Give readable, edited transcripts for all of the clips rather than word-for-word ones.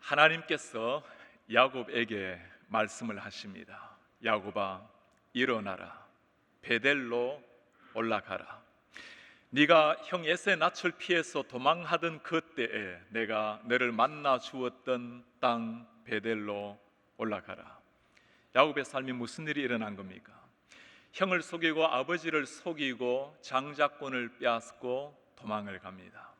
하나님께서 야곱에게 말씀을 하십니다. 야곱아, 일어나라. 베델로 올라가라. 네가 형 에사의 낯을 피해서 도망하던 그때에 내가 너를 만나 주었던 땅 베델로 올라가라. 야곱의 삶이 무슨 일이 일어난 겁니까? 형을 속이고 아버지를 속이고 장자권을 빼앗고 도망을 갑니다.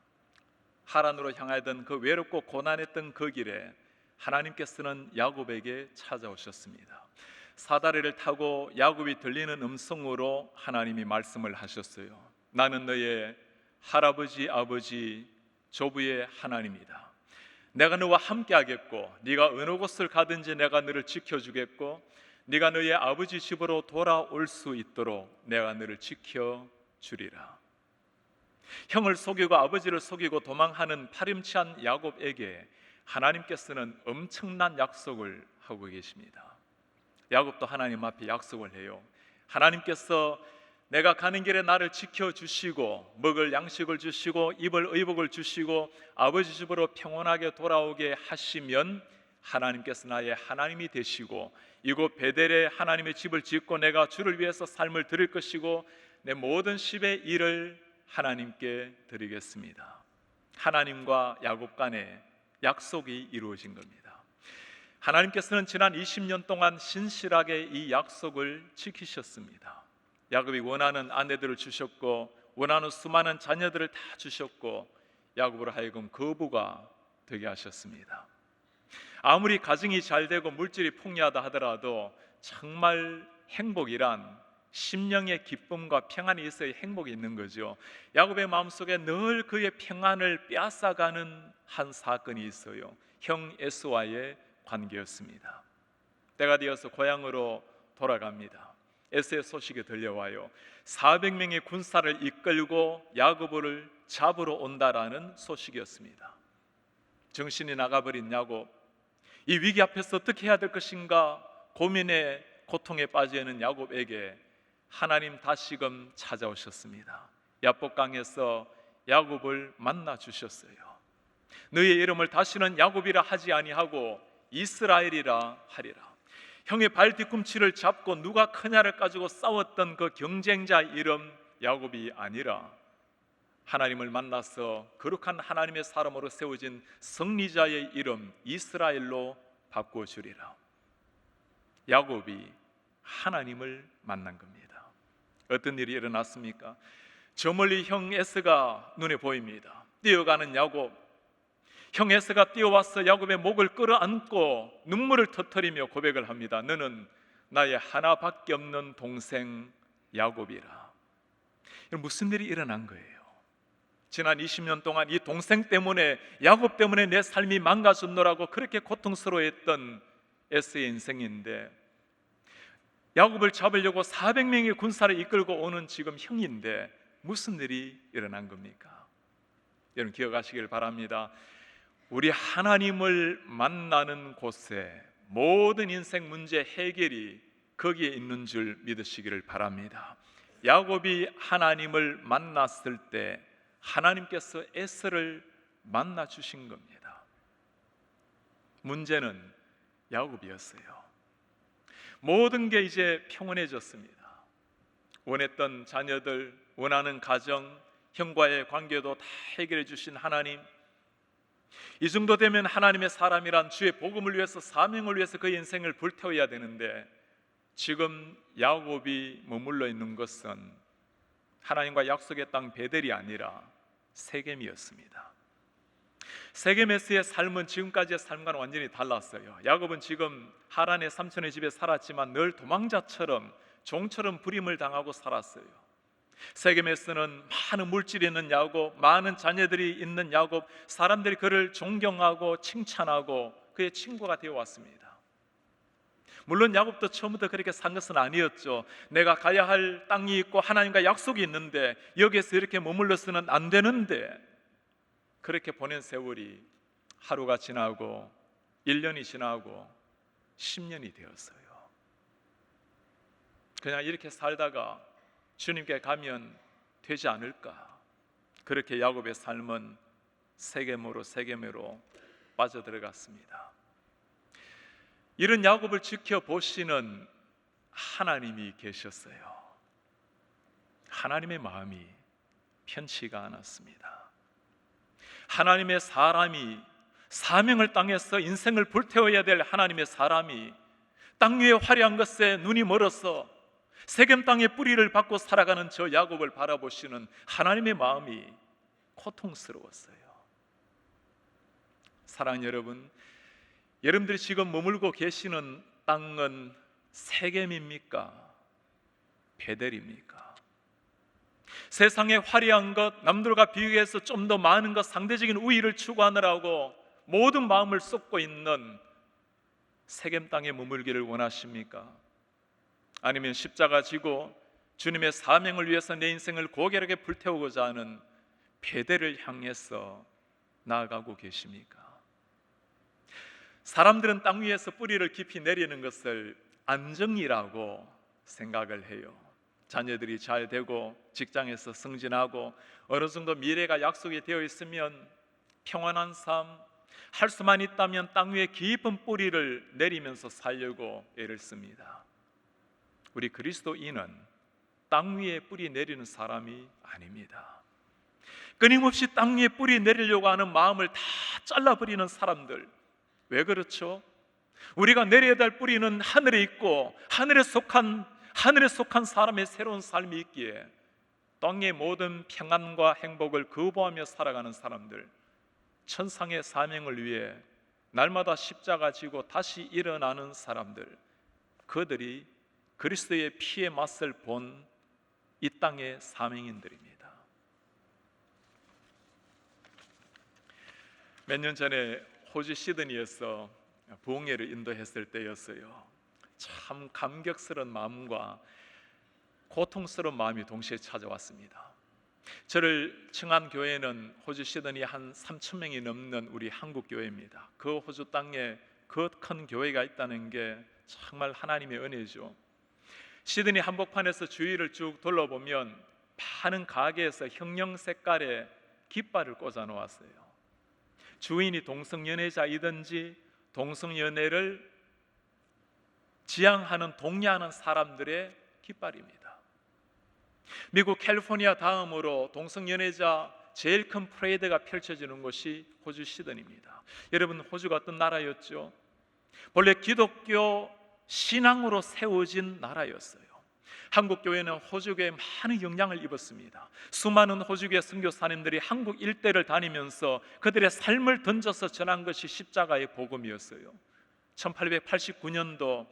하란으로 향하던 그 외롭고 고난했던 그 길에 하나님께서는 야곱에게 찾아오셨습니다. 사다리를 타고 야곱이 들리는 음성으로 하나님이 말씀을 하셨어요. 나는 너의 할아버지 아버지 조부의 하나님이다. 내가 너와 함께 하겠고 네가 어느 곳을 가든지 내가 너를 지켜주겠고 네가 너의 아버지 집으로 돌아올 수 있도록 내가 너를 지켜주리라. 형을 속이고 아버지를 속이고 도망하는 파렴치한 야곱에게 하나님께서는 엄청난 약속을 하고 계십니다. 야곱도 하나님 앞에 약속을 해요. 하나님께서 내가 가는 길에 나를 지켜주시고 먹을 양식을 주시고 입을 의복을 주시고 아버지 집으로 평온하게 돌아오게 하시면 하나님께서 나의 하나님이 되시고 이곳 베델에 하나님의 집을 짓고 내가 주를 위해서 삶을 드릴 것이고 내 모든 십의 일을 하나님께 드리겠습니다. 하나님과 야곱 간의 약속이 이루어진 겁니다. 하나님께서는 지난 20년 동안 신실하게 이 약속을 지키셨습니다. 야곱이 원하는 아내들을 주셨고 원하는 수많은 자녀들을 다 주셨고 야곱으로 하여금 거부가 되게 하셨습니다. 아무리 가정이 잘 되고 물질이 풍요하다 하더라도 정말 행복이란 심령의 기쁨과 평안이 있어야 행복이 있는 거죠. 야곱의 마음속에 늘 그의 평안을 빼앗아가는 한 사건이 있어요. 형 에서와의 관계였습니다. 때가 되어서 고향으로 돌아갑니다. 에서의 소식이 들려와요. 400명의 군사를 이끌고 야곱을 잡으러 온다라는 소식이었습니다. 정신이 나가버린 야곱, 이 위기 앞에서 어떻게 해야 될 것인가 고민에 고통에 빠져 있는 야곱에게 하나님 다시금 찾아오셨습니다. 야복강에서 야곱을 만나 주셨어요. 너의 이름을 다시는 야곱이라 하지 아니하고 이스라엘이라 하리라. 형의 발 뒤꿈치를 잡고 누가 크냐를 가지고 싸웠던 그 경쟁자 이름 야곱이 아니라 하나님을 만나서 거룩한 하나님의 사람으로 세워진 승리자의 이름 이스라엘로 바꿔주리라. 야곱이 하나님을 만난 겁니다. 어떤 일이 일어났습니까? 저 멀리 형 에서가 눈에 보입니다. 뛰어가는 야곱, 형 에서가 뛰어와서 야곱의 목을 끌어안고 눈물을 터뜨리며 고백을 합니다. 너는 나의 하나밖에 없는 동생 야곱이라. 무슨 일이 일어난 거예요? 지난 20년 동안 이 동생 때문에 야곱 때문에 내 삶이 망가졌노라고 그렇게 고통스러워했던 에서의 인생인데 야곱을 잡으려고 400명의 군사를 이끌고 오는 지금 형인데 무슨 일이 일어난 겁니까? 여러분 기억하시길 바랍니다. 우리 하나님을 만나는 곳에 모든 인생 문제 해결이 거기에 있는 줄 믿으시기를 바랍니다. 야곱이 하나님을 만났을 때 하나님께서 에서를 만나 주신 겁니다. 문제는 야곱이었어요. 모든 게 이제 평온해졌습니다. 원했던 자녀들, 원하는 가정, 형과의 관계도 다 해결해 주신 하나님, 이 정도 되면 하나님의 사람이란 주의 복음을 위해서 사명을 위해서 그 인생을 불태워야 되는데 지금 야곱이 머물러 있는 것은 하나님과 약속의 땅 베델이 아니라 세겜이었습니다. 세겜에서의 삶은 지금까지의 삶과는 완전히 달랐어요. 야곱은 지금 하란의 삼촌의 집에 살았지만 늘 도망자처럼 종처럼 부림을 당하고 살았어요. 세겜에서는 많은 물질이 있는 야곱, 많은 자녀들이 있는 야곱, 사람들이 그를 존경하고 칭찬하고 그의 친구가 되어 왔습니다. 물론 야곱도 처음부터 그렇게 산 것은 아니었죠. 내가 가야 할 땅이 있고 하나님과 약속이 있는데 여기에서 이렇게 머물러서는 안 되는데 그렇게 보낸 세월이 하루가 지나고 1년이 지나고 10년이 되었어요. 그냥 이렇게 살다가 주님께 가면 되지 않을까? 그렇게 야곱의 삶은 세겜으로 빠져들어갔습니다. 이런 야곱을 지켜보시는 하나님이 계셨어요. 하나님의 마음이 편치가 않았습니다. 하나님의 사람이, 사명을 땅에서 인생을 불태워야 될 하나님의 사람이 땅 위에 화려한 것에 눈이 멀어서 세겜 땅의 뿌리를 받고 살아가는 저 야곱을 바라보시는 하나님의 마음이 고통스러웠어요. 사랑하는 여러분, 여러분들이 지금 머물고 계시는 땅은 세겜입니까? 베델입니까? 세상의 화려한 것, 남들과 비교해서 좀 더 많은 것, 상대적인 우위를 추구하느라고 모든 마음을 쏟고 있는 세겜 땅에 머물기를 원하십니까? 아니면 십자가 지고 주님의 사명을 위해서 내 인생을 고결하게 불태우고자 하는 베델을 향해서 나아가고 계십니까? 사람들은 땅 위에서 뿌리를 깊이 내리는 것을 안정이라고 생각을 해요. 자녀들이 잘 되고 직장에서 승진하고 어느 정도 미래가 약속이 되어 있으면 평안한 삶, 할 수만 있다면 땅 위에 깊은 뿌리를 내리면서 살려고 애를 씁니다. 우리 그리스도인은 땅 위에 뿌리 내리는 사람이 아닙니다. 끊임없이 땅 위에 뿌리 내리려고 하는 마음을 다 잘라버리는 사람들. 왜 그렇죠? 우리가 내려야 될 뿌리는 하늘에 있고 하늘에 속한 사람의 새로운 삶이 있기에 땅의 모든 평안과 행복을 거부하며 살아가는 사람들, 천상의 사명을 위해 날마다 십자가 지고 다시 일어나는 사람들, 그들이 그리스도의 피의 맛을 본 이 땅의 사명인들입니다. 몇 년 전에 호주 시드니에서 부흥회를 인도했을 때였어요. 참 감격스러운 마음과 고통스러운 마음이 동시에 찾아왔습니다. 저를 청한 교회는 호주 시드니 한 3천 명이 넘는 우리 한국 교회입니다. 그 호주 땅에 그 큰 교회가 있다는 게 정말 하나님의 은혜죠. 시드니 한복판에서 주위를 쭉 둘러보면 많은 가게에서 형형 색깔의 깃발을 꽂아 놓았어요. 주인이 동성연애자이든지 동성연애를 지향하는 동의하는 사람들의 깃발입니다. 미국 캘리포니아 다음으로 동성연애자 제일 큰 프레이드가 펼쳐지는 곳이 호주 시드니입니다. 여러분, 호주가 어떤 나라였죠? 본래 기독교 신앙으로 세워진 나라였어요. 한국교회는 호주교회에 많은 영향을 입었습니다. 수많은 호주교회 선교사님들이 한국 일대를 다니면서 그들의 삶을 던져서 전한 것이 십자가의 복음이었어요. 1889년도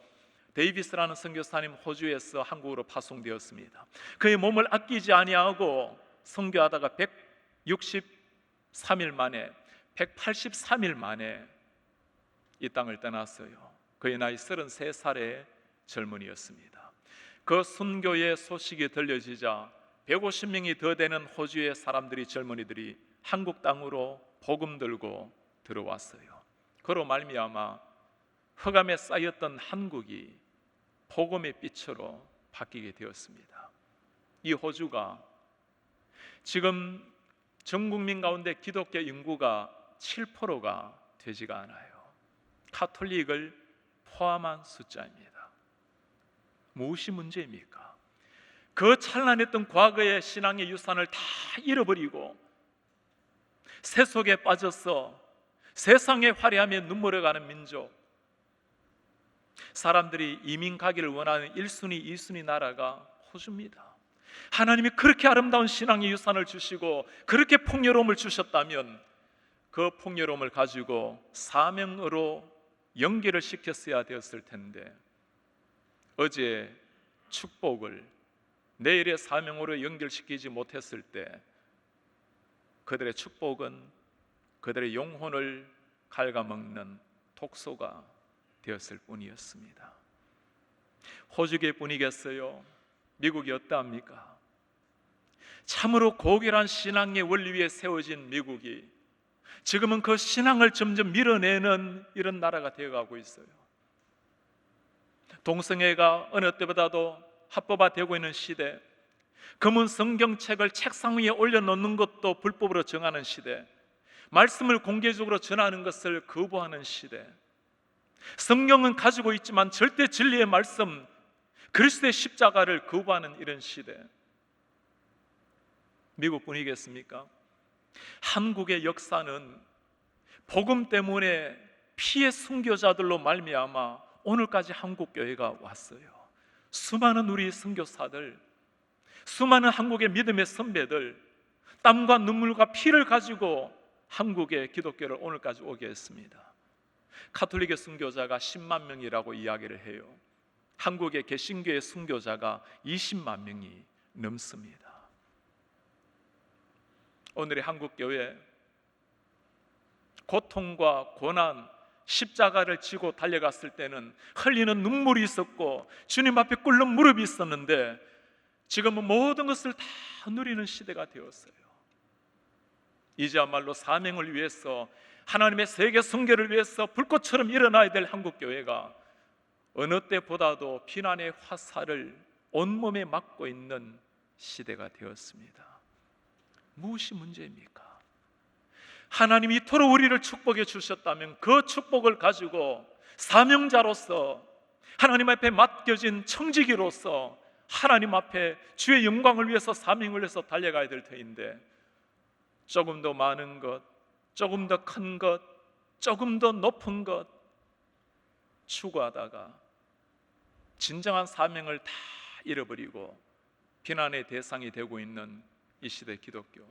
데이비스라는 선교사님 호주에서 한국으로 파송되었습니다. 그의 몸을 아끼지 아니하고 선교하다가 163일 만에 183일 만에 이 땅을 떠났어요. 그의 나이 33살의 젊은이였습니다. 그 선교의 소식이 들려지자 150명이 더 되는 호주의 사람들이, 젊은이들이 한국 땅으로 복음 들고 들어왔어요. 그로 말미암아 흑암에 쌓였던 한국이 복음의 빛으로 바뀌게 되었습니다. 이 호주가 지금 전 국민 가운데 기독교 인구가 7%가 되지가 않아요. 카톨릭을 포함한 숫자입니다. 무엇이 문제입니까? 그 찬란했던 과거의 신앙의 유산을 다 잃어버리고 세속에 빠져서 세상의 화려함에 눈물어가는 민족, 사람들이 이민 가기를 원하는 1순위, 2순위 나라가 호주입니다. 하나님이 그렇게 아름다운 신앙의 유산을 주시고 그렇게 풍요로움을 주셨다면 그 풍요로움을 가지고 사명으로 연결을 시켰어야 되었을 텐데 어제 축복을 내일의 사명으로 연결시키지 못했을 때 그들의 축복은 그들의 영혼을 갉아먹는 독소가 되었을 뿐이었습니다. 호주계뿐이겠어요? 미국이 어떠합니까? 참으로 고결한 신앙의 원리 위에 세워진 미국이 지금은 그 신앙을 점점 밀어내는 이런 나라가 되어가고 있어요. 동성애가 어느 때보다도 합법화되고 있는 시대, 금은 성경책을 책상 위에 올려놓는 것도 불법으로 정하는 시대, 말씀을 공개적으로 전하는 것을 거부하는 시대, 성경은 가지고 있지만 절대 진리의 말씀, 그리스도의 십자가를 거부하는 이런 시대, 미국뿐이겠습니까? 한국의 역사는 복음 때문에 피의 순교자들로 말미암아 오늘까지 한국 교회가 왔어요. 수많은 우리 선교사들, 수많은 한국의 믿음의 선배들, 땀과 눈물과 피를 가지고 한국의 기독교를 오늘까지 오게 했습니다. 가톨릭의 순교자가 10만 명이라고 이야기를 해요. 한국의 개신교의 순교자가 20만 명이 넘습니다. 오늘의 한국 교회, 고통과 고난, 십자가를 지고 달려갔을 때는 흘리는 눈물이 있었고 주님 앞에 꿇는 무릎이 있었는데, 지금은 모든 것을 다 누리는 시대가 되었어요. 이제야말로 사명을 위해서, 하나님의 세계 선교를 위해서 불꽃처럼 일어나야 될 한국 교회가 어느 때보다도 비난의 화살을 온몸에 맞고 있는 시대가 되었습니다. 무엇이 문제입니까? 하나님이 이토록 우리를 축복해 주셨다면 그 축복을 가지고 사명자로서, 하나님 앞에 맡겨진 청지기로서 하나님 앞에 주의 영광을 위해서 사명을 위해서 달려가야 될 터인데, 조금 더 많은 것, 조금 더 큰 것, 조금 더 높은 것 추구하다가 진정한 사명을 다 잃어버리고 비난의 대상이 되고 있는 이 시대 기독교.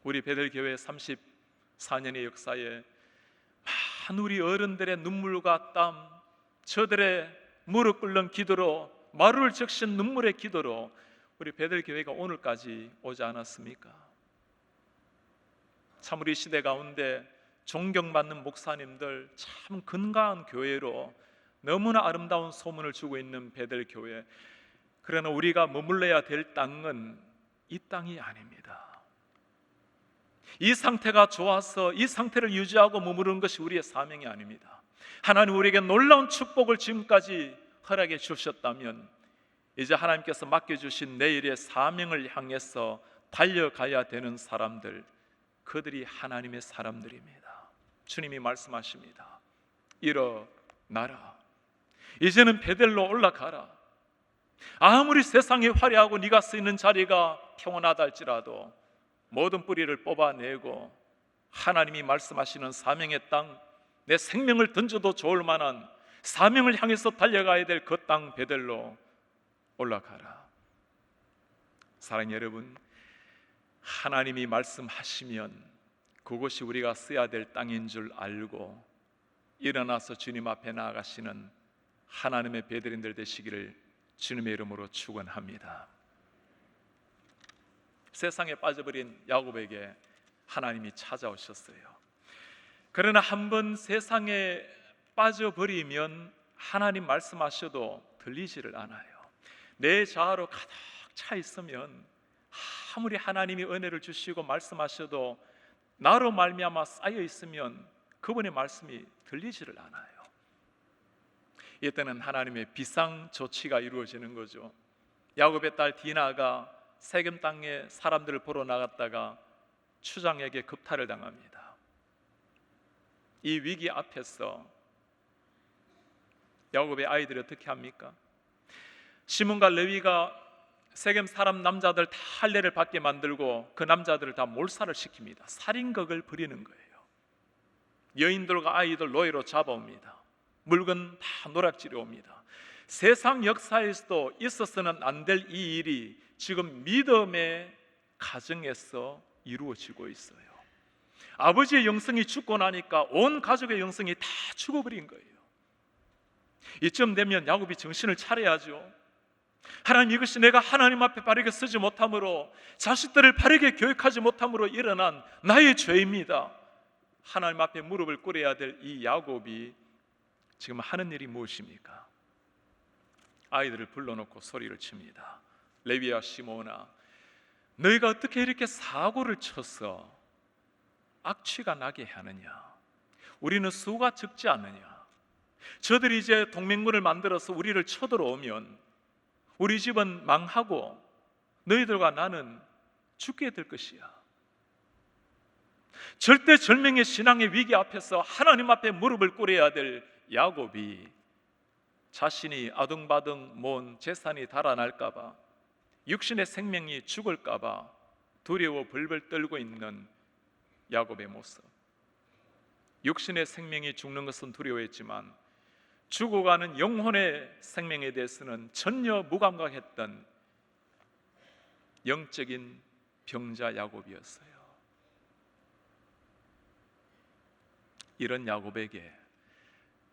우리 베들교회 34년의 역사에 많은 우리 어른들의 눈물과 땀, 저들의 무릎 꿇는 기도로, 마루를 적신 눈물의 기도로 우리 베들교회가 오늘까지 오지 않았습니까? 참 우리 시대 가운데 존경받는 목사님들, 참 건강한 교회로 너무나 아름다운 소문을 주고 있는 베들교회. 그러나 우리가 머물러야 될 땅은 이 땅이 아닙니다. 이 상태가 좋아서 이 상태를 유지하고 머무르는 것이 우리의 사명이 아닙니다. 하나님 우리에게 놀라운 축복을 지금까지 허락해 주셨다면 이제 하나님께서 맡겨주신 내일의 사명을 향해서 달려가야 되는 사람들, 그들이 하나님의 사람들입니다. 주님이 말씀하십니다. 일어나라, 이제는 베델로 올라가라. 아무리 세상이 화려하고 네가 쓰이는 자리가 평온하다 할지라도 모든 뿌리를 뽑아내고 하나님이 말씀하시는 사명의 땅, 내 생명을 던져도 좋을 만한 사명을 향해서 달려가야 될 그 땅 베델로 올라가라. 사랑하는 여러분, 하나님이 말씀하시면 그곳이 우리가 써야 될 땅인 줄 알고 일어나서 주님 앞에 나아가시는 하나님의 베드린들 되시기를 주님의 이름으로 축원합니다. 세상에 빠져버린 야곱에게 하나님이 찾아오셨어요. 그러나 한번 세상에 빠져버리면 하나님 말씀하셔도 들리지를 않아요. 내 자아로 가득 차 있으면 아무리 하나님이 은혜를 주시고 말씀하셔도 나로 말미암아 쌓여 있으면 그분의 말씀이 들리지를 않아요. 이때는 하나님의 비상 조치가 이루어지는 거죠. 야곱의 딸 디나가 세겜 땅에 사람들을 보러 나갔다가 추장에게 급탈을 당합니다. 이 위기 앞에서 야곱의 아이들이 어떻게 합니까? 시몬과 레위가 세겜 사람 남자들 다 할례를 받게 만들고 그 남자들을 다 몰살을 시킵니다. 살인극을 벌이는 거예요. 여인들과 아이들 노예로 잡아옵니다. 물건 다 노략질해 옵니다. 세상 역사에서도 있어서는 안 될 이 일이 지금 믿음의 가정에서 이루어지고 있어요. 아버지의 영성이 죽고 나니까 온 가족의 영성이 다 죽어버린 거예요. 이쯤 되면 야곱이 정신을 차려야죠. 하나님, 이것이 내가 하나님 앞에 바르게 쓰지 못함으로, 자식들을 바르게 교육하지 못함으로 일어난 나의 죄입니다. 하나님 앞에 무릎을 꿇어야 될 이 야곱이 지금 하는 일이 무엇입니까? 아이들을 불러놓고 소리를 칩니다. 레위와 시몬아, 너희가 어떻게 이렇게 사고를 쳐서 악취가 나게 하느냐? 우리는 수가 적지 않느냐? 저들이 이제 동맹군을 만들어서 우리를 쳐들어오면 우리 집은 망하고 너희들과 나는 죽게 될 것이야. 절대절명의 신앙의 위기 앞에서 하나님 앞에 무릎을 꿇어야 될 야곱이 자신이 아둥바둥 모은 재산이 달아날까 봐, 육신의 생명이 죽을까 봐 두려워 벌벌 떨고 있는 야곱의 모습. 육신의 생명이 죽는 것은 두려워했지만 죽어가는 영혼의 생명에 대해서는 전혀 무감각했던 영적인 병자 야곱이었어요. 이런 야곱에게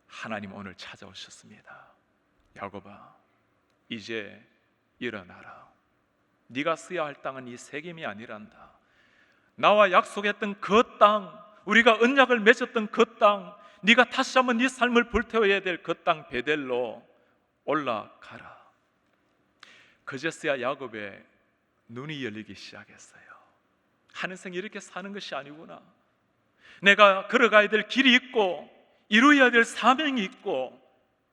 하나님 오늘 찾아오셨습니다. 야곱아, 이제 일어나라. 네가 써야 할 땅은 이 세겜이 아니란다. 나와 약속했던 그 땅, 우리가 언약을 맺었던 그 땅, 네가 다시 한번 네 삶을 불태워야 될 그 땅 베델로 올라가라. 그제서야 야곱의 눈이 열리기 시작했어요. 한 인생 이렇게 사는 것이 아니구나. 내가 걸어가야 될 길이 있고 이루어야 될 사명이 있고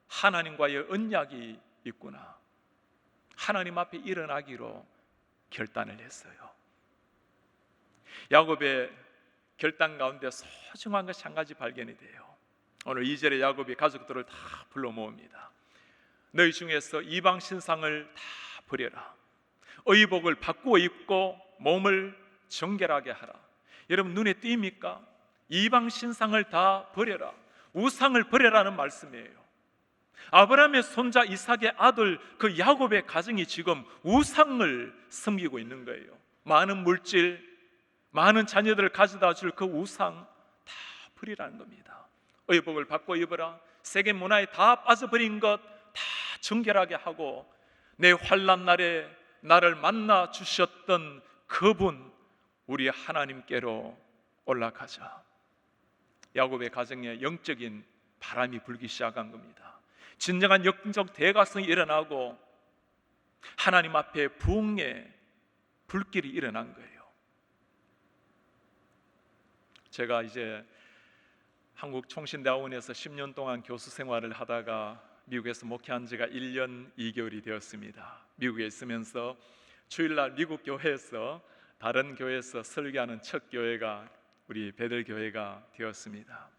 하나님과의 언약이 있구나. 하나님 앞에 일어나기로 결단을 했어요. 야곱의 결단 가운데 소중한 것이 한 가지 발견이 돼요. 오늘 2절에 야곱이 가족들을 다 불러 모읍니다. 너희 중에서 이방 신상을 다 버려라. 의복을 바꾸어 입고 몸을 정결하게 하라. 여러분 눈에 띄입니까? 이방 신상을 다 버려라. 우상을 버려라는 말씀이에요. 아브라함의 손자 이삭의 아들 그 야곱의 가정이 지금 우상을 섬기고 있는 거예요. 많은 물질, 많은 자녀들을 가져다 줄 그 우상 다 버리라는 겁니다. 의복을 바꿔 입어라. 세계 문화에 다 빠져버린 것 다 정결하게 하고 내 환난 날에 나를 만나 주셨던 그분 우리 하나님께로 올라가자. 야곱의 가정에 영적인 바람이 불기 시작한 겁니다. 진정한 영적 대각성이 일어나고 하나님 앞에 부흥의 불길이 일어난 거예요. 제가 이제 한국 총신대학원에서 10년 동안 교수 생활을 하다가 미국에서 목회한 지가 1년 2개월이 되었습니다. 미국에 있으면서 주일날 미국 교회에서 다른 교회에서 설교하는 첫 교회가 우리 베들 교회가 되었습니다.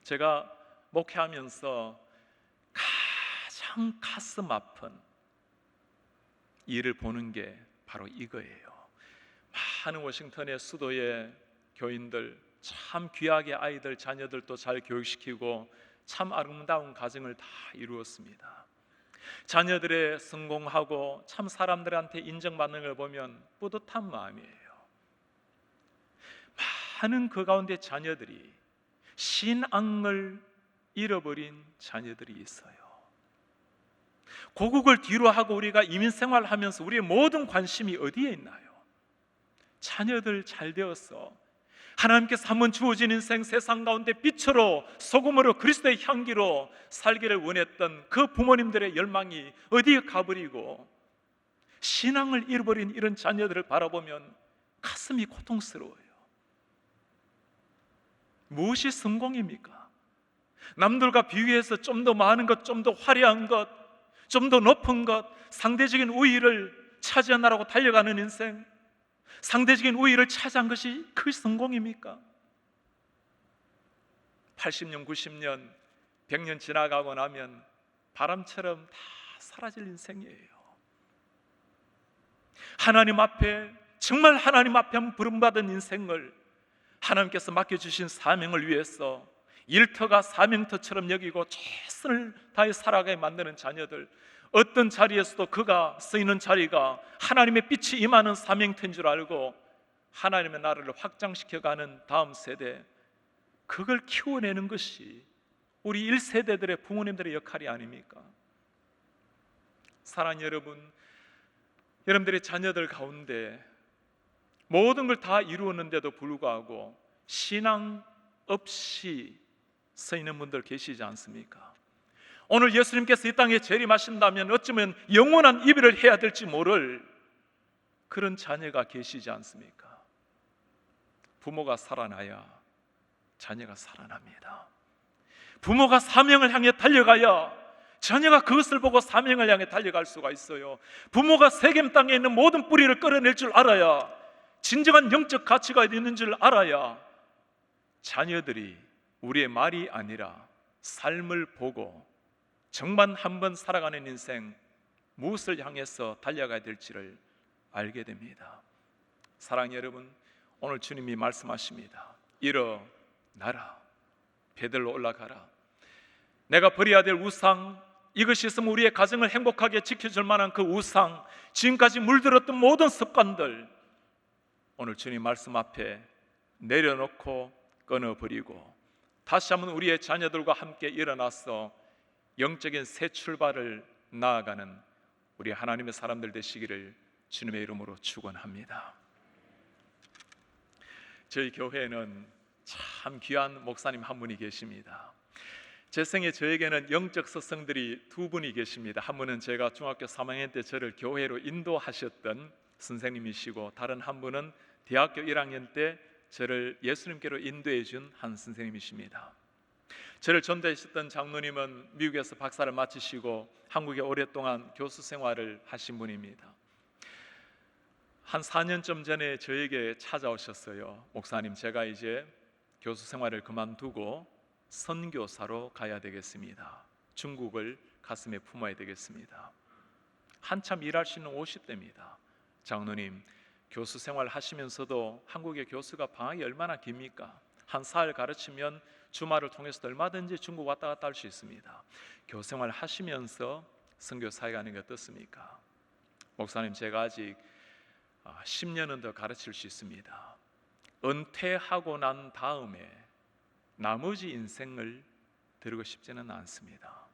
제가 목회하면서 가장 가슴 아픈 일을 보는 게 바로 이거예요. 많은 워싱턴의 수도의 교인들 참 귀하게 아이들 자녀들도 잘 교육시키고 참 아름다운 가정을 다 이루었습니다. 자녀들의 성공하고 참 사람들한테 인정받는 걸 보면 뿌듯한 마음이에요. 많은 그 가운데 자녀들이 신앙을 잃어버린 자녀들이 있어요. 고국을 뒤로 하고 우리가 이민 생활하면서 우리의 모든 관심이 어디에 있나요? 자녀들 잘 되었어. 하나님께서 한번 주어진 인생 세상 가운데 빛으로 소금으로 그리스도의 향기로 살기를 원했던 그 부모님들의 열망이 어디에 가버리고 신앙을 잃어버린 이런 자녀들을 바라보면 가슴이 고통스러워요. 무엇이 성공입니까? 남들과 비교해서 좀 더 많은 것, 좀 더 화려한 것, 좀 더 높은 것, 상대적인 우위를 차지하느라고 달려가는 인생, 상대적인 우위를 차지한 것이 그 성공입니까? 80년, 90년, 100년 지나가고 나면 바람처럼 다 사라질 인생이에요. 하나님 앞에, 정말 하나님 앞에 부름받은 인생을 하나님께서 맡겨주신 사명을 위해서 일터가 사명터처럼 여기고 최선을 다해 살아가게 만드는 자녀들, 어떤 자리에서도 그가 쓰이는 자리가 하나님의 빛이 임하는 사명터인 줄 알고 하나님의 나라를 확장시켜가는 다음 세대, 그걸 키워내는 것이 우리 1세대들의 부모님들의 역할이 아닙니까? 사랑하는 여러분, 여러분들의 자녀들 가운데 모든 걸 다 이루었는데도 불구하고 신앙 없이 서 있는 분들 계시지 않습니까? 오늘 예수님께서 이 땅에 재림하신다면 어쩌면 영원한 이별을 해야 될지 모를 그런 자녀가 계시지 않습니까? 부모가 살아나야 자녀가 살아납니다. 부모가 사명을 향해 달려가야 자녀가 그것을 보고 사명을 향해 달려갈 수가 있어요. 부모가 세겜 땅에 있는 모든 뿌리를 끌어낼 줄 알아야, 진정한 영적 가치가 있는 줄 알아야 자녀들이 우리의 말이 아니라 삶을 보고 정말 한번 살아가는 인생 무엇을 향해서 달려가야 될지를 알게 됩니다. 사랑하는 여러분, 오늘 주님이 말씀하십니다. 일어나라, 베들로 올라가라. 내가 버려야 될 우상, 이것이 있으면 우리의 가정을 행복하게 지켜줄 만한 그 우상, 지금까지 물들었던 모든 습관들, 오늘 주님 말씀 앞에 내려놓고 끊어버리고 다시 한번 우리의 자녀들과 함께 일어나서 영적인 새 출발을 나아가는 우리 하나님의 사람들 되시기를 주님의 이름으로 축원합니다. 저희 교회에는 참 귀한 목사님 한 분이 계십니다. 제 생에 저에게는 영적 스승들이 두 분이 계십니다. 한 분은 제가 중학교 3학년 때 저를 교회로 인도하셨던 선생님이시고, 다른 한 분은 대학교 1학년 때 저를 예수님께로 인도해 준 한 선생님이십니다. 저를 전도하셨던 장로님은 미국에서 박사를 마치시고 한국에 오랫동안 교수 생활을 하신 분입니다. 한 4년쯤 전에 저에게 찾아오셨어요. 목사님, 제가 이제 교수 생활을 그만두고 선교사로 가야 되겠습니다. 중국을 가슴에 품어야 되겠습니다. 한참 일하시는 50대입니다. 장로님, 교수 생활 하시면서도 한국의 교수가 방학이 얼마나 깁니까? 한 사흘 가르치면 주말을 통해서도 얼마든지 중국 왔다 갔다 할 수 있습니다. 교수 생활 하시면서 선교사에 가는 게 어떻습니까? 목사님, 제가 아직 10년은 더 가르칠 수 있습니다. 은퇴하고 난 다음에 나머지 인생을 들고 싶지는 않습니다.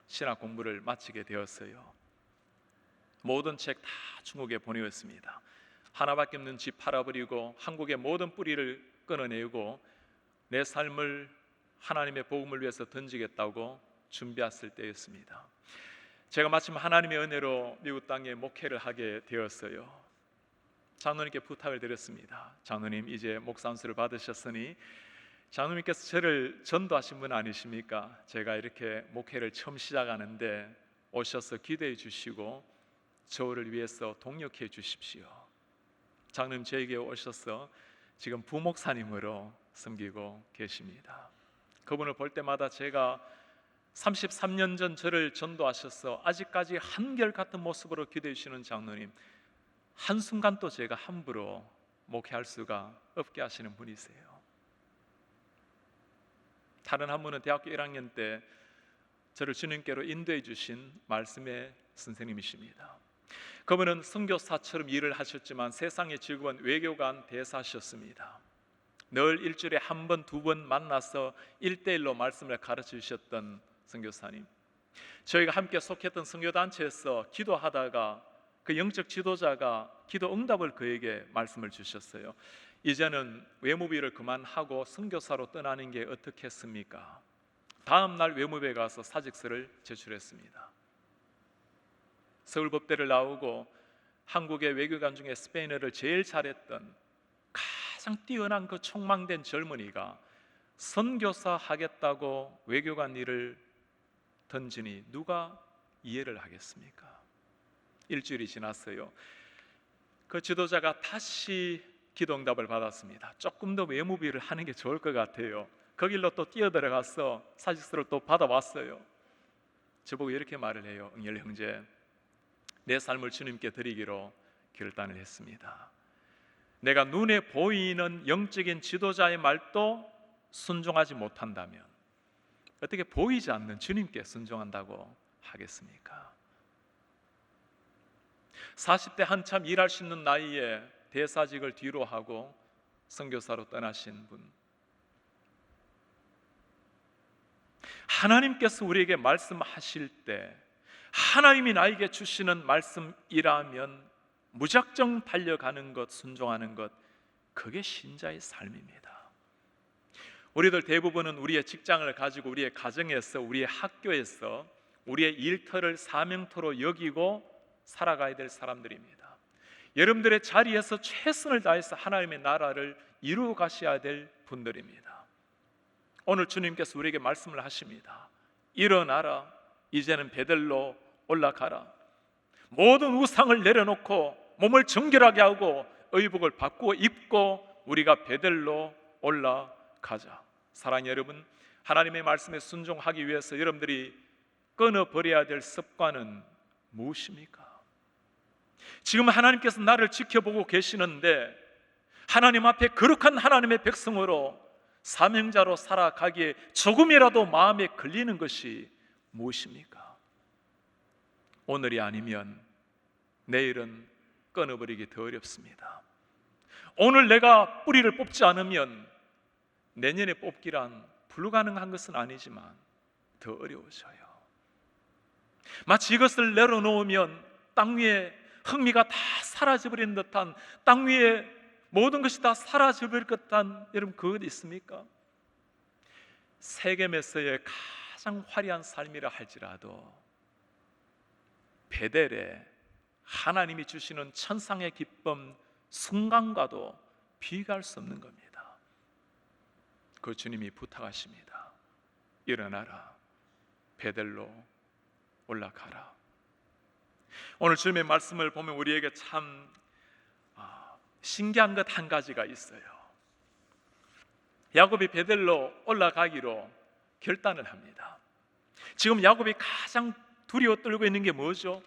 신학 공부를 마치게 되었어요. 모든 책 다 중국에 보내었습니다. 하나밖에 없는 집 팔아버리고 한국의 모든 뿌리를 끊어내고 내 삶을 하나님의 복음을 위해서 던지겠다고 준비했을 때였습니다. 제가 마침 하나님의 은혜로 미국 땅에 목회를 하게 되었어요. 장로님께 부탁을 드렸습니다. 장로님, 이제 목사 안수를 받으셨으니 장로님께서 저를 전도하신 분 아니십니까? 제가 이렇게 목회를 처음 시작하는데 오셔서 기도해 주시고 저를 위해서 동력해 주십시오. 장로님, 저에게 오셔서 지금 부목사님으로 섬기고 계십니다. 그분을 볼 때마다 제가 33년 전 저를 전도하셔서 아직까지 한결같은 모습으로 기도해 주시는 장로님, 한순간도 제가 함부로 목회할 수가 없게 하시는 분이세요. 다른 한 분은 대학교 1학년 때 저를 주님께로 인도해 주신 말씀의 선생님이십니다. 그분은 선교사처럼 일을 하셨지만 세상의 직업은 외교관 대사셨습니다. 늘 일주일에 한 번, 두 번 만나서 1대1로 말씀을 가르쳐 주셨던 선교사님. 저희가 함께 속했던 선교단체에서 기도하다가 그 영적 지도자가 기도 응답을 그에게 말씀을 주셨어요. 이제는 외무비를 그만하고 선교사로 떠나는 게 어떻겠습니까? 다음 날 외무부에 가서 사직서를 제출했습니다. 서울법대를 나오고 한국의 외교관 중에 스페인어를 제일 잘했던 가장 뛰어난 그 촉망된 젊은이가 선교사 하겠다고 외교관 일을 던지니 누가 이해를 하겠습니까? 일주일이 지났어요. 그 지도자가 다시 기도응답을 받았습니다. 조금 더 외무비를 하는 게 좋을 것 같아요. 그 길로 또 뛰어들어가서 사직서를 또 받아왔어요. 저보고 이렇게 말을 해요. 응열 형제, 내 삶을 주님께 드리기로 결단을 했습니다. 내가 눈에 보이는 영적인 지도자의 말도 순종하지 못한다면 어떻게 보이지 않는 주님께 순종한다고 하겠습니까? 40대 한참 일할 수 있는 나이에 대사직을 뒤로 하고 선교사로 떠나신 분, 하나님께서 우리에게 말씀하실 때 하나님이 나에게 주시는 말씀이라면 무작정 달려가는 것, 순종하는 것, 그게 신자의 삶입니다. 우리들 대부분은 우리의 직장을 가지고 우리의 가정에서, 우리의 학교에서 우리의 일터를 사명터로 여기고 살아가야 될 사람들입니다. 여러분들의 자리에서 최선을 다해서 하나님의 나라를 이루어 가셔야 될 분들입니다. 오늘 주님께서 우리에게 말씀을 하십니다. 일어나라, 이제는 베델로 올라가라. 모든 우상을 내려놓고 몸을 정결하게 하고 의복을 바꾸어 입고 우리가 베델로 올라가자. 사랑하는 여러분, 하나님의 말씀에 순종하기 위해서 여러분들이 끊어버려야 될 습관은 무엇입니까? 지금 하나님께서 나를 지켜보고 계시는데 하나님 앞에 거룩한 하나님의 백성으로 사명자로 살아가기에 조금이라도 마음에 걸리는 것이 무엇입니까? 오늘이 아니면 내일은 끊어버리기 더 어렵습니다. 오늘 내가 뿌리를 뽑지 않으면 내년에 뽑기란 불가능한 것은 아니지만 더 어려워져요. 마치 이것을 내려놓으면 땅 위에 흥미가 다 사라져버리는 듯한, 땅 위에 모든 것이 다 사라져버릴 듯한, 여러분 그것 있습니까? 세겜에서의 가장 화려한 삶이라 할지라도 베델에 하나님이 주시는 천상의 기쁨 순간과도 비교할 수 없는 겁니다. 그 주님이 부탁하십니다. 일어나라, 베델로 올라가라. 오늘 주님의 말씀을 보면 우리에게 참 신기한 것 한 가지가 있어요. 야곱이 베델로 올라가기로 결단을 합니다. 지금 야곱이 가장 두려워 떨고 있는 게 뭐죠?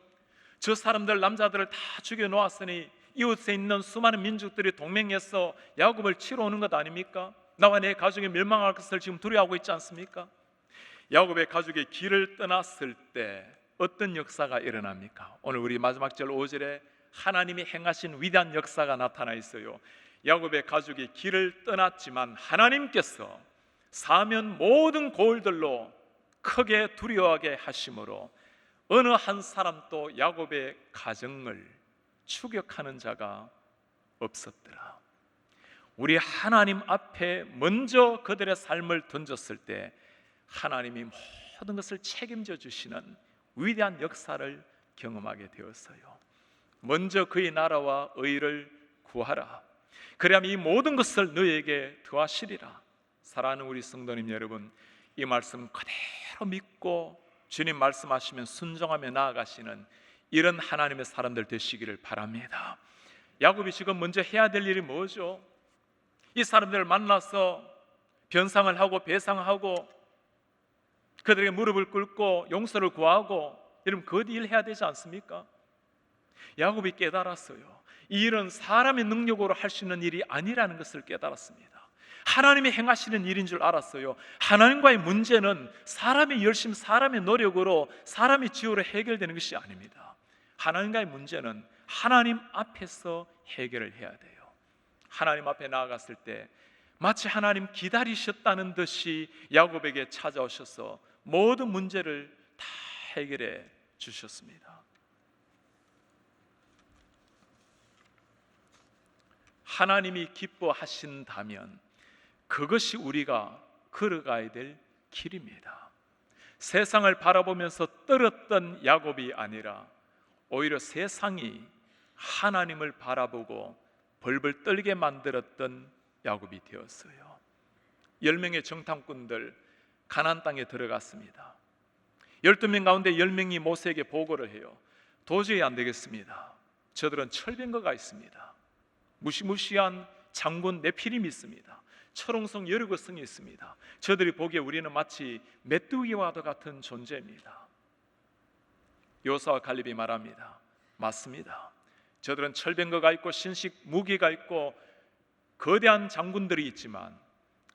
저 사람들, 남자들을 다 죽여놓았으니 이웃에 있는 수많은 민족들이 동맹해서 야곱을 치러 오는 것 아닙니까? 나와 내 가족이 멸망할 것을 지금 두려워하고 있지 않습니까? 야곱의 가족이 길을 떠났을 때 어떤 역사가 일어납니까? 오늘 우리 마지막 절 5절에 하나님이 행하신 위대한 역사가 나타나 있어요. 야곱의 가족이 길을 떠났지만 하나님께서 사면 모든 고을들로 크게 두려워하게 하심으로 어느 한 사람도 야곱의 가정을 추격하는 자가 없었더라. 우리 하나님 앞에 먼저 그들의 삶을 던졌을 때 하나님이 모든 것을 책임져 주시는 위대한 역사를 경험하게 되었어요. 먼저 그의 나라와 의를 구하라. 그리하면 이 모든 것을 너희에게 더하시리라. 사랑하는 우리 성도님 여러분, 이 말씀 그대로 믿고 주님 말씀하시면 순종하며 나아가시는 이런 하나님의 사람들 되시기를 바랍니다. 야곱이 지금 먼저 해야 될 일이 뭐죠? 이 사람들을 만나서 변상을 하고 배상하고 그들에게 무릎을 꿇고 용서를 구하고, 여러분 그 일 해야 되지 않습니까? 야곱이 깨달았어요. 이 일은 사람의 능력으로 할 수 있는 일이 아니라는 것을 깨달았습니다. 하나님이 행하시는 일인 줄 알았어요. 하나님과의 문제는 사람의 열심, 사람의 노력으로, 사람의 지혜로 해결되는 것이 아닙니다. 하나님과의 문제는 하나님 앞에서 해결을 해야 돼요. 하나님 앞에 나아갔을 때 마치 하나님 기다리셨다는 듯이 야곱에게 찾아오셔서 모든 문제를 다 해결해 주셨습니다. 하나님이 기뻐하신다면 그것이 우리가 걸어가야 될 길입니다. 세상을 바라보면서 떨었던 야곱이 아니라 오히려 세상이 하나님을 바라보고 벌벌 떨게 만들었던 야곱이 되었어요. 10명의 정탐꾼들 가나안 땅에 들어갔습니다. 12명 가운데 10명이 모세에게 보고를 해요. 도저히 안 되겠습니다. 저들은 철병거가 있습니다. 무시무시한 장군 네피림이 있습니다. 철옹성 여리고성이 있습니다. 저들이 보기에 우리는 마치 메뚜기와도 같은 존재입니다. 요사와 갈렙이 말합니다. 맞습니다. 저들은 철병거가 있고 신식 무기가 있고 거대한 장군들이 있지만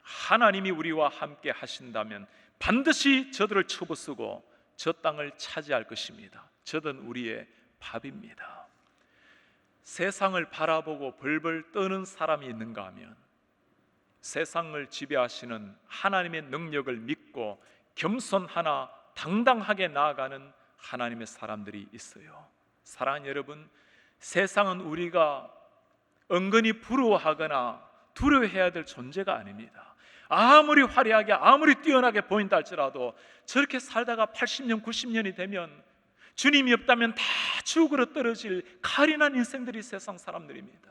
하나님이 우리와 함께 하신다면 반드시 저들을 쳐부수고 저 땅을 차지할 것입니다. 저들은 우리의 밥입니다. 세상을 바라보고 벌벌 떠는 사람이 있는가 하면 세상을 지배하시는 하나님의 능력을 믿고 겸손하나 당당하게 나아가는 하나님의 사람들이 있어요. 사랑하는 여러분, 세상은 우리가 은근히 부러워하거나 두려워해야 될 존재가 아닙니다. 아무리 화려하게 아무리 뛰어나게 보인다 할지라도 저렇게 살다가 80년 90년이 되면 주님이 없다면 다 죽으러 떨어질 칼인한 인생들이 세상 사람들입니다.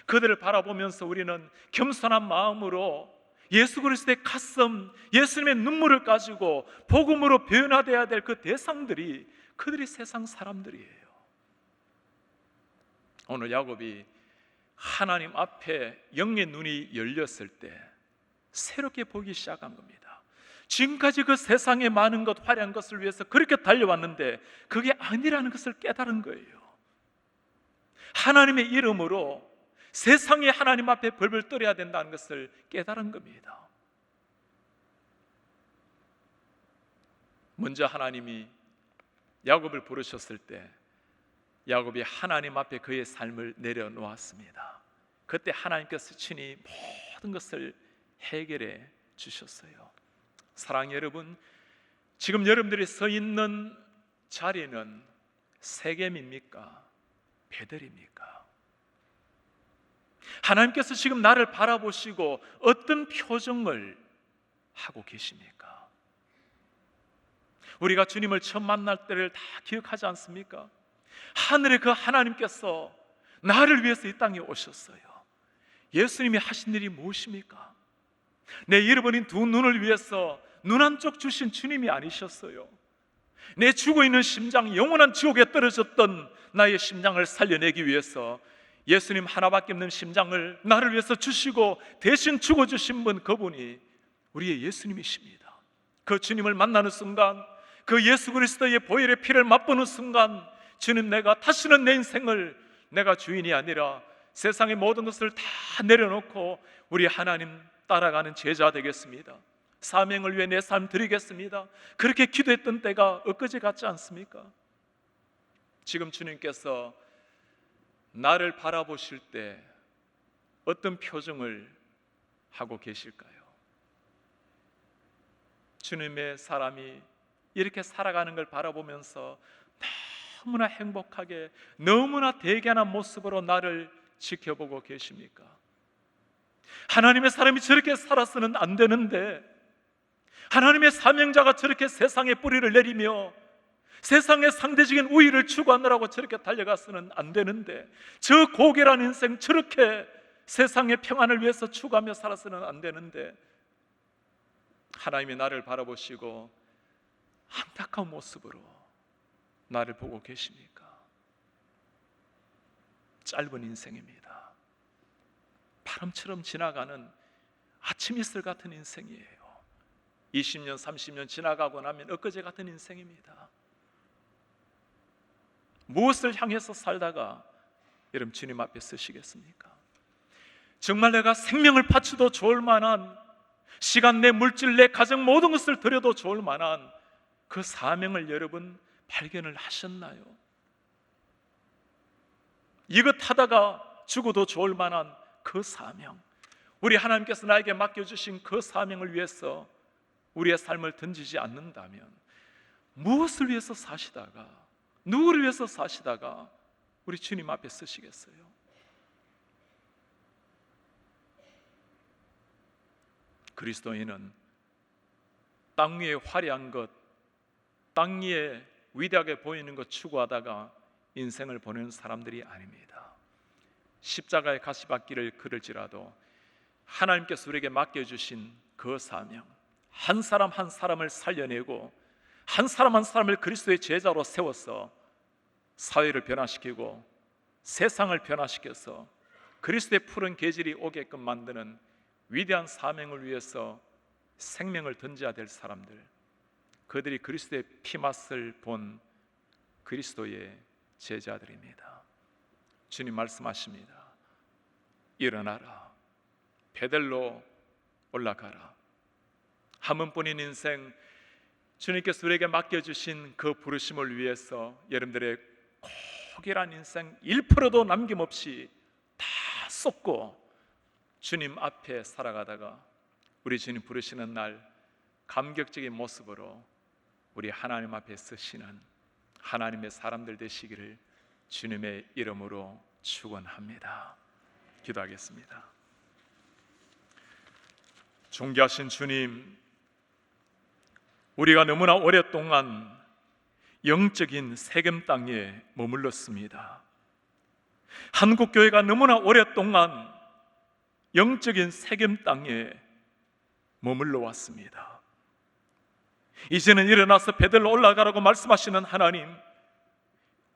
그들을 바라보면서 우리는 겸손한 마음으로 예수 그리스도의 가슴, 예수님의 눈물을 가지고 복음으로 변화되어야 될 그 대상들이 그들이 세상 사람들이에요. 오늘 야곱이 하나님 앞에 영의 눈이 열렸을 때 새롭게 보기 시작한 겁니다. 지금까지 그 세상의 많은 것, 화려한 것을 위해서 그렇게 달려왔는데 그게 아니라는 것을 깨달은 거예요. 하나님의 이름으로 세상에 하나님 앞에 벌벌 떨어야 된다는 것을 깨달은 겁니다. 먼저 하나님이 야곱을 부르셨을 때 야곱이 하나님 앞에 그의 삶을 내려놓았습니다. 그때 하나님께서 친히 모든 것을 해결해 주셨어요. 사랑하는 여러분, 지금 여러분들이 서 있는 자리는 세겜입니까? 베델입니까? 하나님께서 지금 나를 바라보시고 어떤 표정을 하고 계십니까? 우리가 주님을 처음 만날 때를 다 기억하지 않습니까? 하늘의 그 하나님께서 나를 위해서 이 땅에 오셨어요. 예수님이 하신 일이 무엇입니까? 내 잃어버린 두 눈을 위해서 눈 한쪽 주신 주님이 아니셨어요. 내 죽어있는 심장, 영원한 지옥에 떨어졌던 나의 심장을 살려내기 위해서 예수님 하나밖에 없는 심장을 나를 위해서 주시고 대신 죽어주신 분, 그분이 우리의 예수님이십니다. 그 주님을 만나는 순간, 그 예수 그리스도의 보혈의 피를 맛보는 순간, 주님, 내가 다시는 내 인생을 내가 주인이 아니라 세상의 모든 것을 다 내려놓고 우리 하나님 따라가는 제자 되겠습니다. 사명을 위해 내 삶 드리겠습니다. 그렇게 기도했던 때가 엊그제 같지 않습니까? 지금 주님께서 나를 바라보실 때 어떤 표정을 하고 계실까요? 주님의 사람이 이렇게 살아가는 걸 바라보면서 너무나 행복하게, 너무나 대견한 모습으로 나를 지켜보고 계십니까? 하나님의 사람이 저렇게 살아서는 안 되는데, 하나님의 사명자가 저렇게 세상에 뿌리를 내리며 세상의 상대적인 우위를 추구하느라고 저렇게 달려가서는 안 되는데, 저 고결한 인생 저렇게 세상의 평안을 위해서 추구하며 살아서는 안 되는데, 하나님이 나를 바라보시고 안타까운 모습으로 나를 보고 계십니까? 짧은 인생입니다. 바람처럼 지나가는 아침 이슬 같은 인생이에요. 20년, 30년 지나가고 나면 엊그제 같은 인생입니다. 무엇을 향해서 살다가 여러분 주님 앞에 서시겠습니까? 정말 내가 생명을 바쳐도 좋을 만한, 시간, 내 물질, 내 가정 모든 것을 드려도 좋을 만한 그 사명을 여러분 발견을 하셨나요? 이것 하다가 죽어도 좋을 만한 그 사명, 우리 하나님께서 나에게 맡겨주신 그 사명을 위해서 우리의 삶을 던지지 않는다면 무엇을 위해서 사시다가, 누구를 위해서 사시다가 우리 주님 앞에 서시겠어요? 그리스도인은 땅 위에 화려한 것, 땅 위에 위대하게 보이는 것 추구하다가 인생을 보내는 사람들이 아닙니다. 십자가의 가시밭길을 걸을지라도 하나님께서 우리에게 맡겨주신 그 사명, 한 사람 한 사람을 살려내고 한 사람 한 사람을 그리스도의 제자로 세워서 사회를 변화시키고 세상을 변화시켜서 그리스도의 푸른 계절이 오게끔 만드는 위대한 사명을 위해서 생명을 던져야 될 사람들, 그들이 그리스도의 피맛을 본 그리스도의 제자들입니다. 주님 말씀하십니다. 일어나라, 베델로 올라가라. 한 번뿐인 인생, 주님께서 우리에게 맡겨주신 그 부르심을 위해서 여러분들의 고결한 인생 1%도 남김없이 다 쏟고 주님 앞에 살아가다가 우리 주님 부르시는 날 감격적인 모습으로 우리 하나님 앞에 서시는 하나님의 사람들 되시기를 주님의 이름으로 축원합니다. 기도하겠습니다. 존귀하신 주님, 우리가 너무나 오랫동안 영적인 세겜 땅에 머물렀습니다. 한국교회가 너무나 오랫동안 영적인 세겜 땅에 머물러 왔습니다. 이제는 일어나서 베들로 올라가라고 말씀하시는 하나님,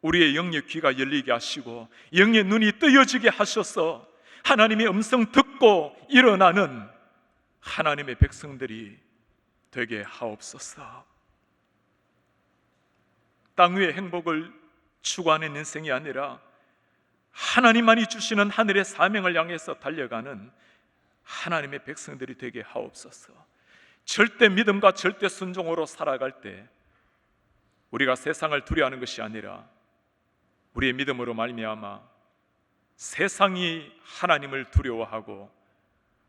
우리의 영의 귀가 열리게 하시고 영의 눈이 뜨여지게 하셔서 하나님의 음성 듣고 일어나는 하나님의 백성들이 되게 하옵소서. 땅 위의 행복을 추구하는 인생이 아니라 하나님만이 주시는 하늘의 사명을 향해서 달려가는 하나님의 백성들이 되게 하옵소서. 절대 믿음과 절대 순종으로 살아갈 때 우리가 세상을 두려워하는 것이 아니라 우리의 믿음으로 말미암아 세상이 하나님을 두려워하고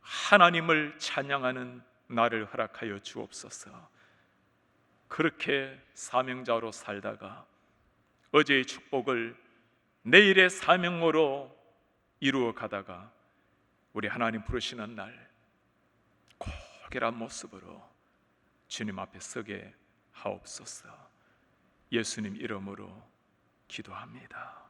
하나님을 찬양하는 나를 허락하여 주옵소서. 그렇게 사명자로 살다가 어제의 축복을 내일의 사명으로 이루어 가다가 우리 하나님 부르시는 날 고결한 모습으로 주님 앞에 서게 하옵소서. 예수님 이름으로 기도합니다.